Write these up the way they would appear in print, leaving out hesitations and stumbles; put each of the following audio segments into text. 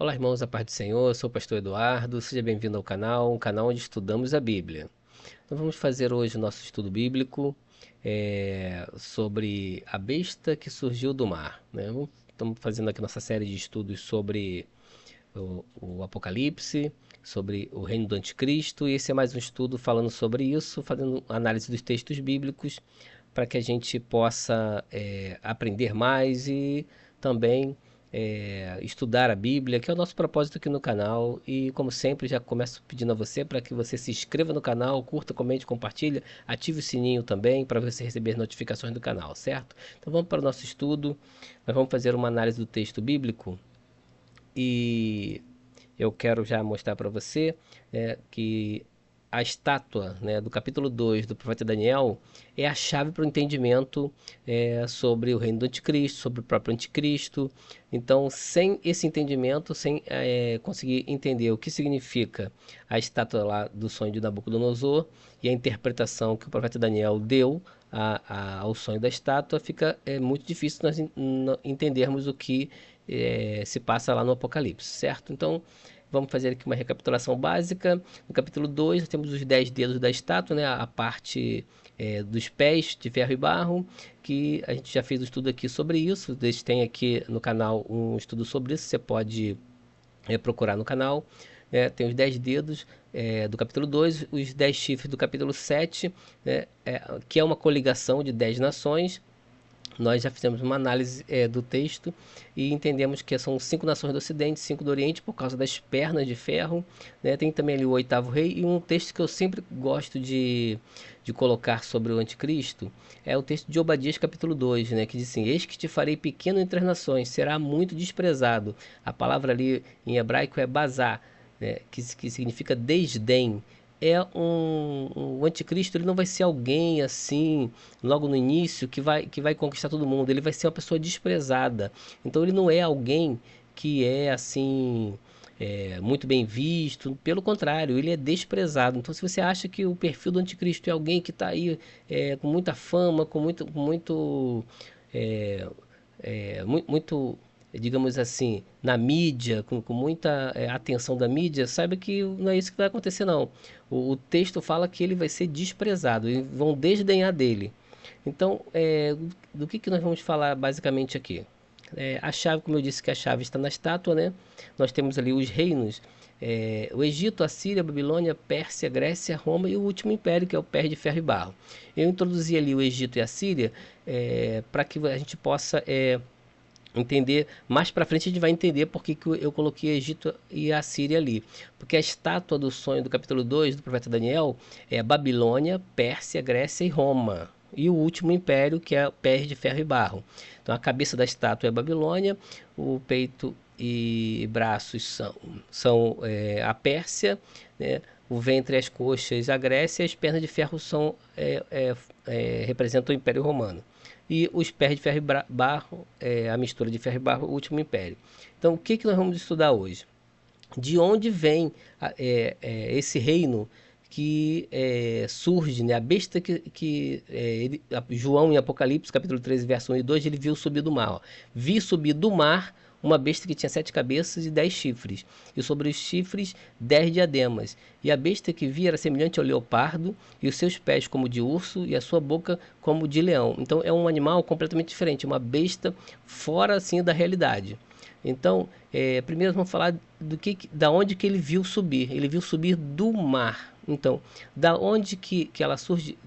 Olá, irmãos, a paz do Senhor. Eu sou o pastor Eduardo. Seja bem-vindo ao canal, um canal onde estudamos a Bíblia. Nós vamos fazer hoje o nosso estudo bíblico sobre a besta que surgiu do mar, né? Estamos fazendo aqui nossa série de estudos sobre o Apocalipse, sobre o reino do Anticristo, e esse é mais um estudo falando sobre isso, fazendo análise dos textos bíblicos, para que a gente possa aprender mais e também estudar a Bíblia, que é o nosso propósito aqui no canal. E como sempre, já começo pedindo a você para que você se inscreva no canal, curta, comente, compartilhe, ative o sininho também para você receber notificações do canal, certo? Então vamos para o nosso estudo. Nós vamos fazer uma análise do texto bíblico e eu quero já mostrar para você que a estátua, né, do capítulo 2 do profeta Daniel é a chave para o entendimento sobre o reino do anticristo, sobre o próprio anticristo. Então, sem esse entendimento, sem conseguir entender o que significa a estátua lá do sonho de Nabucodonosor e a interpretação que o profeta Daniel deu ao sonho da estátua, fica muito difícil nós entendermos o que se passa lá no Apocalipse, certo? Então, vamos fazer aqui uma recapitulação básica. No capítulo 2, nós temos os 10 dedos da estátua, né? A parte dos pés de ferro e barro, que a gente já fez um estudo aqui sobre isso. Vocês têm aqui no canal um estudo sobre isso, você pode procurar no canal. Tem os 10 dedos do capítulo 2, os 10 chifres do capítulo 7, que é uma coligação de 10 nações. Nós já fizemos uma análise do texto e entendemos que são 5 nações do Ocidente, 5 do Oriente, por causa das pernas de ferro, né? Tem também ali o oitavo rei, e um texto que eu sempre gosto de colocar sobre o anticristo é o texto de Obadias capítulo 2, né? Que diz assim: eis que te farei pequeno entre as nações, será muito desprezado. A palavra ali em hebraico é bazar, né? Que significa desdém. O anticristo, ele não vai ser alguém assim logo no início que vai conquistar todo mundo. Ele vai ser uma pessoa desprezada. Então ele não é alguém que é assim muito bem visto. Pelo contrário, ele é desprezado. Então, se você acha que o perfil do anticristo é alguém que está aí com muita fama, é, muito, digamos assim, na mídia, com muita atenção da mídia, saiba que não é isso que vai acontecer, não. O texto fala que ele vai ser desprezado, e vão desdenhar dele. Então, do que nós vamos falar basicamente aqui? A chave, como eu disse, que a chave está na estátua, né? Nós temos ali os reinos, o Egito, a Síria, a Babilônia, a Pérsia, a Grécia, Roma e o último império, que é o pé de ferro e barro. Eu introduzi ali o Egito e a Síria para que a gente possa entender. Mais para frente a gente vai entender por que eu coloquei Egito e a Síria ali. Porque a estátua do sonho do capítulo 2 do profeta Daniel é Babilônia, Pérsia, Grécia e Roma. E o último império, que é pés de ferro e barro. Então a cabeça da estátua é Babilônia, o peito e braços são a Pérsia, né? O ventre e as coxas a Grécia, e as pernas de ferro representam o Império Romano. E os pés de ferro e barro, a mistura de ferro e barro, o último império. Então, o que nós vamos estudar hoje? De onde vem esse reino que surge, né? A besta João em Apocalipse, capítulo 13, verso 1 e 2, ele viu subir do mar. Ó. Vi subir do mar uma besta que tinha 7 cabeças e 10 chifres, e sobre os chifres 10 diademas. E a besta que vi era semelhante ao leopardo, e os seus pés como de urso, e a sua boca como de leão. Então é um animal completamente diferente, uma besta fora assim da realidade. Então, primeiro vamos falar da onde que ele viu subir. Ele viu subir do mar. Então, da onde que ela surge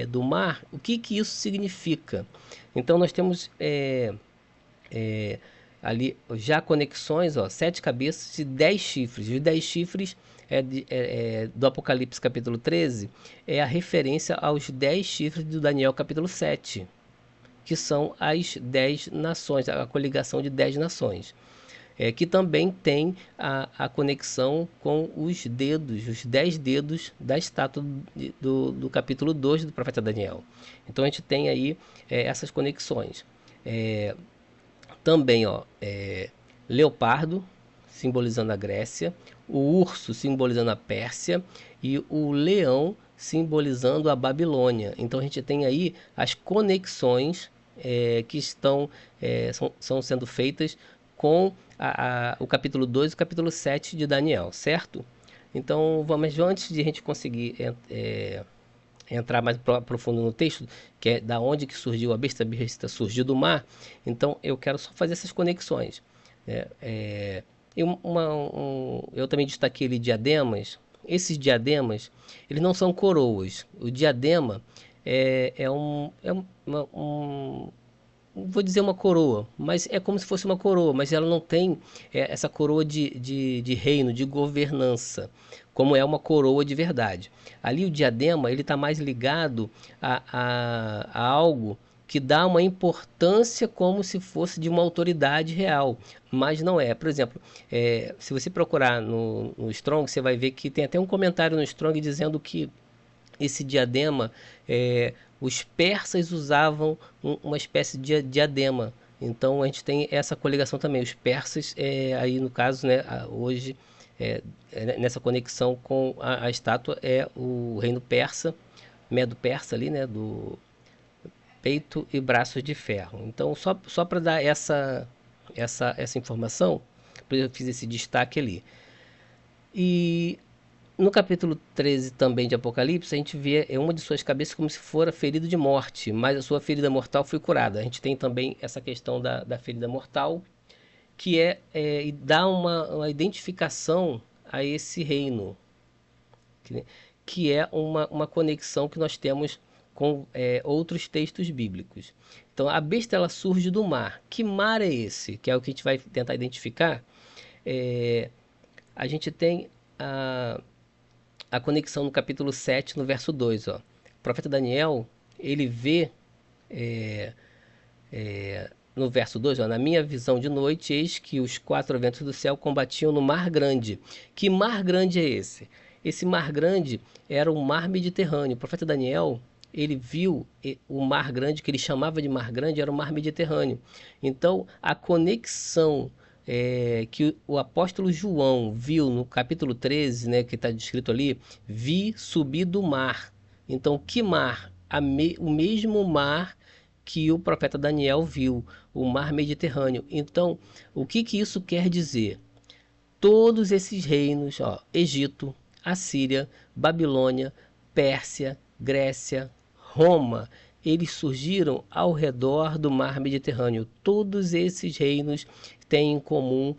do mar, o que isso significa? Então, nós temos ali já conexões, ó, 7 cabeças e 10 chifres. Os 10 chifres do Apocalipse capítulo 13 é a referência aos 10 chifres do Daniel capítulo 7, que são as 10 nações, a coligação de 10 nações. Que também tem a conexão com os 10 dedos da estátua do capítulo 2 do profeta Daniel. Então a gente tem aí essas conexões. Também, ó, leopardo, simbolizando a Grécia, o urso simbolizando a Pérsia e o leão simbolizando a Babilônia. Então a gente tem aí as conexões que estão são sendo feitas com o capítulo 2 e o capítulo 7 de Daniel, certo? Então, vamos, antes de a gente conseguir entrar mais profundo no texto, que é da onde que surgiu a besta surgiu do mar, então eu quero só fazer essas conexões. Eu também destaquei ali diademas. Esses diademas, eles não são coroas. O diadema não vou dizer uma coroa, mas é como se fosse uma coroa, mas ela não tem essa coroa de reino, de governança, como é uma coroa de verdade. Ali o diadema, ele está mais ligado a algo que dá uma importância como se fosse de uma autoridade real, mas não é. Por exemplo, se você procurar no Strong, você vai ver que tem até um comentário no Strong dizendo que esse diadema, os persas usavam uma espécie de diadema. Então a gente tem essa coligação também. Os persas, aí no caso, né, hoje, nessa conexão com a estátua, é o reino persa, Medo-Persa ali, né, do peito e braços de ferro. Então, só para dar essa informação, eu fiz esse destaque ali. E no capítulo 13 também de Apocalipse, a gente vê uma de suas cabeças como se fora ferido de morte, mas a sua ferida mortal foi curada. A gente tem também essa questão da ferida mortal, que dá uma identificação a esse reino, que é uma conexão que nós temos com outros textos bíblicos. Então, a besta ela surge do mar. Que mar é esse? Que é o que a gente vai tentar identificar. A gente tem a conexão no capítulo 7, no verso 2. Ó. O profeta Daniel, ele vê no verso 2, ó, na minha visão de noite, eis que os quatro ventos do céu combatiam no mar grande. Que mar grande é esse? Esse mar grande era o mar Mediterrâneo. O profeta Daniel, ele viu o mar grande, que ele chamava de mar grande, era o mar Mediterrâneo. Então, a conexão que o apóstolo João viu no capítulo 13, né, que está descrito ali, vi subir do mar. Então, que mar? O mesmo mar que o profeta Daniel viu, o mar Mediterrâneo. Então, o que isso quer dizer? Todos esses reinos, ó, Egito, Assíria, Babilônia, Pérsia, Grécia, Roma, eles surgiram ao redor do mar Mediterrâneo. Todos esses reinos têm em comum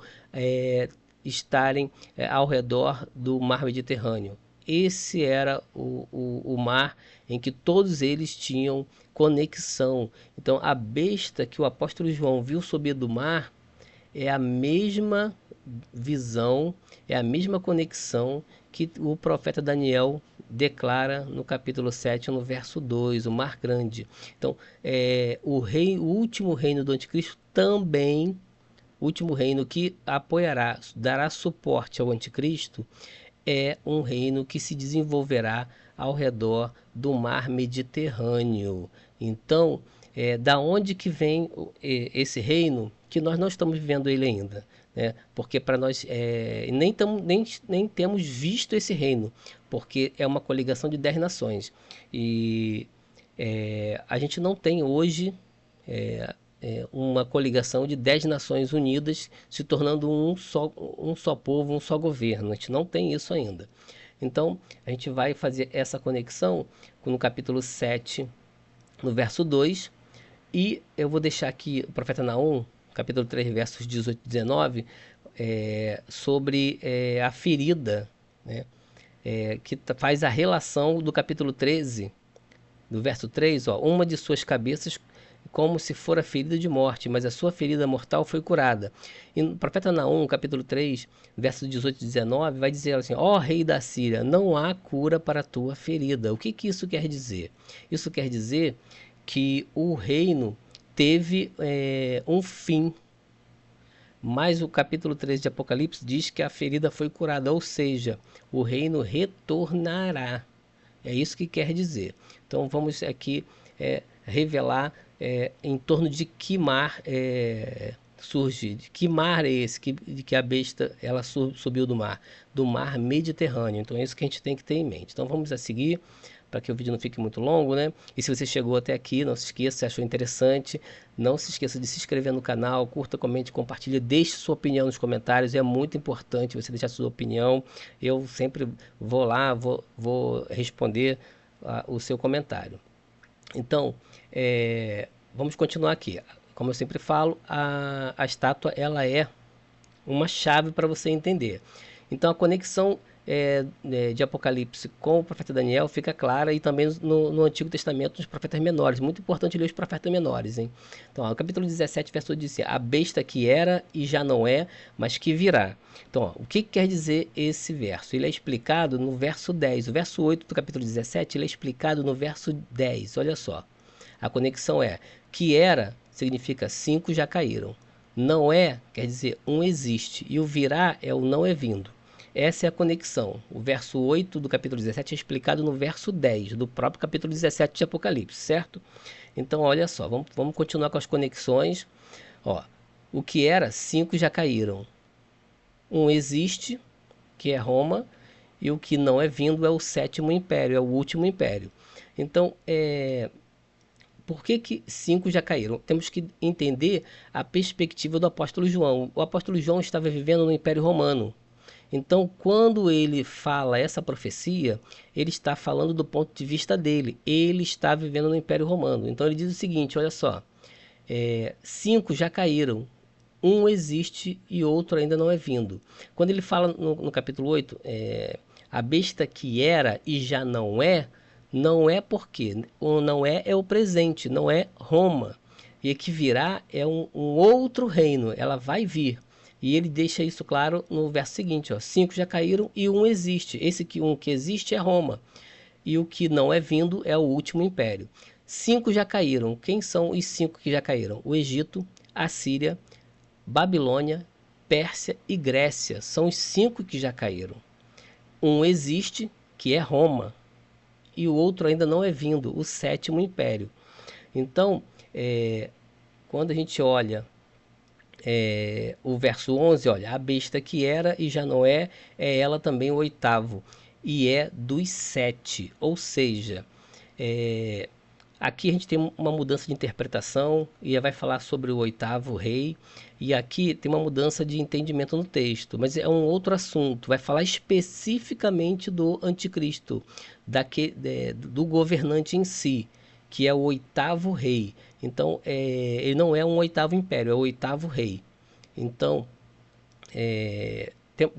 estarem ao redor do mar Mediterrâneo. Esse era o mar em que todos eles tinham conexão. Então, a besta que o apóstolo João viu subir do mar é a mesma visão, é a mesma conexão que o profeta Daniel declara no capítulo 7, no verso 2, o mar grande. Então, o último reino do anticristo também, o último reino que apoiará, dará suporte ao anticristo, é um reino que se desenvolverá ao redor do mar Mediterrâneo. Então, da onde que vem esse reino, que nós não estamos vivendo ele ainda, né? Porque para nós nem temos visto esse reino, porque é uma coligação de 10 nações. E a gente não tem hoje uma coligação de 10 nações unidas se tornando um só povo, um só governo. A gente não tem isso ainda. Então, a gente vai fazer essa conexão no capítulo 7, no verso 2, e eu vou deixar aqui o profeta Naum, capítulo 3, versos 18 e 19, sobre a ferida, né, que faz a relação do capítulo 13, do verso 3, ó, uma de suas cabeças como se fora ferida de morte, mas a sua ferida mortal foi curada. E no profeta Naum, capítulo 3, versos 18 e 19, vai dizer assim: ó rei da Síria, não há cura para a tua ferida. O que isso quer dizer? Isso quer dizer que o reino teve um fim, mas o capítulo 13 de Apocalipse diz que a ferida foi curada, ou seja, o reino retornará. É isso que quer dizer. Então vamos aqui revelar em torno de que mar surge, de que mar é esse, de que a besta ela subiu do mar Mediterrâneo. Então é isso que a gente tem que ter em mente. Então vamos a seguir para que o vídeo não fique muito longo, né? E se você chegou até aqui, não se esqueça, se achou interessante, não se esqueça de se inscrever no canal, curta, comente, compartilhe, deixe sua opinião nos comentários, é muito importante você deixar sua opinião. Eu sempre vou lá, vou responder o seu comentário. Então, vamos continuar aqui. Como eu sempre falo, a estátua ela é uma chave para você entender. Então, a conexão de Apocalipse com o profeta Daniel fica clara, e também no Antigo Testamento, nos profetas menores. Muito importante ler os profetas menores, hein? Então, o capítulo 17, verso 8 diz assim: a besta que era e já não é, mas que virá. Então, o que quer dizer esse verso? Ele é explicado no verso 10. O verso 8 do capítulo 17, ele é explicado no verso 10. Olha só. A conexão é que era significa 5 já caíram. Não é quer dizer um existe. E o virá é o não é vindo. Essa é a conexão. O verso 8 do capítulo 17 é explicado no verso 10 do próprio capítulo 17 de Apocalipse, certo? Então, olha só, vamos continuar com as conexões. Ó, o que era, 5 já caíram. Um existe, que é Roma, e o que não é vindo é o sétimo império, é o último império. Então, por que 5 já caíram? Temos que entender a perspectiva do apóstolo João. O apóstolo João estava vivendo no Império Romano. Então, quando ele fala essa profecia, ele está falando do ponto de vista dele. Ele está vivendo no Império Romano. Então, ele diz o seguinte, olha só. 5 já caíram. Um existe e outro ainda não é vindo. Quando ele fala no capítulo 8, a besta que era e já não é porque o não é o presente, não é Roma. E que virá é um outro reino, ela vai vir. E ele deixa isso claro no verso seguinte, ó, 5 já caíram e um existe. Esse que existe é Roma. E o que não é vindo é o último império. 5 já caíram. Quem são os 5 que já caíram? O Egito, a Síria, Babilônia, Pérsia e Grécia. São os 5 que já caíram. Um existe, que é Roma, e o outro ainda não é vindo, o sétimo império. Então, quando a gente olha o verso 11, olha, a besta que era e já não é ela também o oitavo, e é dos 7, ou seja, aqui a gente tem uma mudança de interpretação, e vai falar sobre o oitavo rei, e aqui tem uma mudança de entendimento no texto, mas é um outro assunto, vai falar especificamente do anticristo, do governante em si, que é o oitavo rei. Então, ele não é um oitavo império, é o oitavo rei. Então,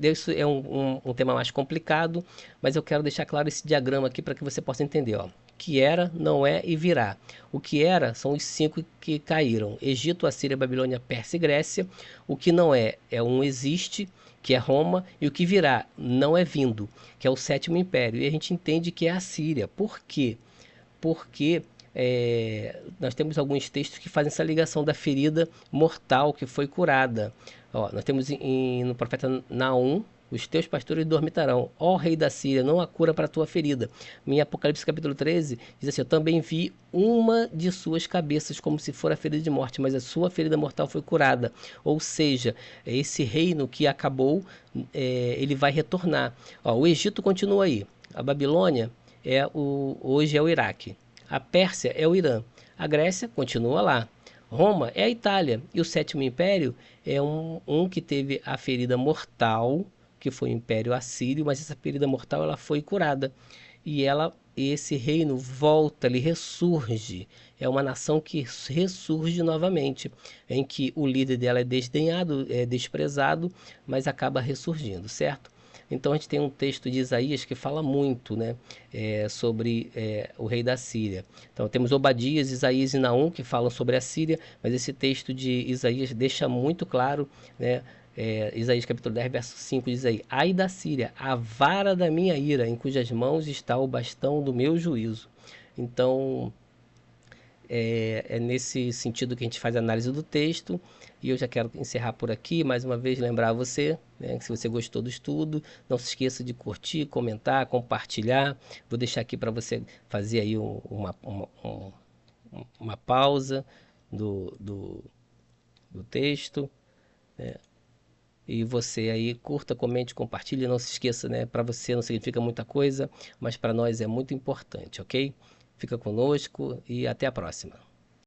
isso é um tema mais complicado, mas eu quero deixar claro esse diagrama aqui para que você possa entender. Ó. Que era, não é e virá. O que era são os 5 que caíram: Egito, Assíria, Babilônia, Pérsia e Grécia. O que não é um existe, que é Roma, e o que virá não é vindo, que é o sétimo império. E a gente entende que é a Síria. Por quê? Porque nós temos alguns textos que fazem essa ligação da ferida mortal que foi curada. Ó, nós temos no profeta Naum: os teus pastores dormitarão. Ó rei da Síria, não há cura para a tua ferida. Em Apocalipse capítulo 13, diz assim: eu também vi uma de suas cabeças como se fora ferida de morte, mas a sua ferida mortal foi curada. Ou seja, esse reino que acabou, ele vai retornar. Ó, o Egito continua aí. A Babilônia hoje é o Iraque. A Pérsia é o Irã. A Grécia continua lá. Roma é a Itália. E o sétimo império é um que teve a ferida mortal, que foi o Império Assírio, mas essa ferida mortal ela foi curada. E esse reino volta, ele ressurge. É uma nação que ressurge novamente, em que o líder dela é desdenhado, é desprezado, mas acaba ressurgindo, certo? Então a gente tem um texto de Isaías que fala muito, né, sobre o rei da Síria. Então temos Obadias, Isaías e Naum que falam sobre a Síria, mas esse texto de Isaías deixa muito claro, né, Isaías capítulo 10, verso 5 diz aí: ai da Síria, a vara da minha ira, em cujas mãos está o bastão do meu juízo. Então, é nesse sentido que a gente faz a análise do texto, e eu já quero encerrar por aqui. Mais uma vez lembrar você, né, que se você gostou do estudo, não se esqueça de curtir, comentar, compartilhar. Vou deixar aqui para você fazer aí uma pausa do texto, né? E você aí curta, comente, compartilhe, não se esqueça, né? Para você não significa muita coisa, mas para nós é muito importante, ok? Fica conosco e até a próxima.